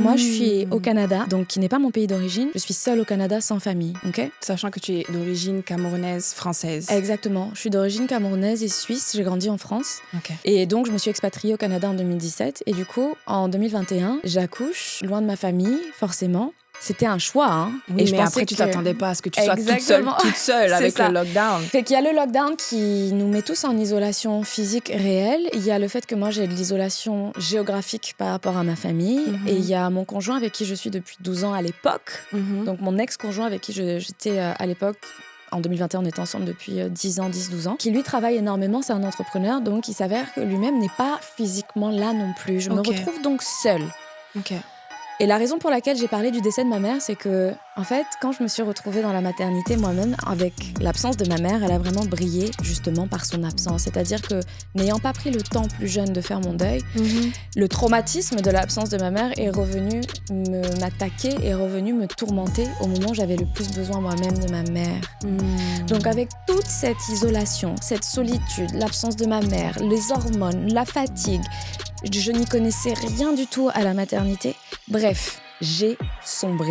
Moi, je suis au Canada, donc qui n'est pas mon pays d'origine. Je suis seule au Canada sans famille, ok ? Sachant que tu es d'origine camerounaise, française. Exactement. Je suis d'origine camerounaise et suisse. J'ai grandi en France. Ok. Et donc, je me suis expatriée au Canada en 2017. Et du coup, en 2021, j'accouche loin de ma famille, forcément. C'était un choix, hein. Oui, Et je mais pensais après, tu que... t'attendais pas à ce que tu sois Exactement. toute seule C'est avec ça. le lockdown. Fait qu'il y a le lockdown qui nous met tous en isolation physique réelle. Il y a le fait que moi, j'ai de l'isolation géographique par rapport à ma famille. Et il y a mon conjoint avec qui je suis depuis 12 ans à l'époque. Donc, mon ex-conjoint avec qui j'étais à l'époque. En 2021, on était ensemble depuis 10-12 ans. Qui, lui, travaille énormément. C'est un entrepreneur. Donc, il s'avère que lui-même n'est pas physiquement là non plus. Je me retrouve donc seule. Ok. Et la raison pour laquelle j'ai parlé du décès de ma mère, c'est que, en fait, quand je me suis retrouvée dans la maternité moi-même, avec l'absence de ma mère, elle a vraiment brillé justement par son absence. C'est-à-dire que, n'ayant pas pris le temps plus jeune de faire mon deuil, le traumatisme de l'absence de ma mère est revenu m'attaquer, est revenu me tourmenter au moment où j'avais le plus besoin moi-même de ma mère. Donc avec toute cette isolation, cette solitude, l'absence de ma mère, les hormones, la fatigue, je n'y connaissais rien du tout à la maternité. Bref, j'ai sombré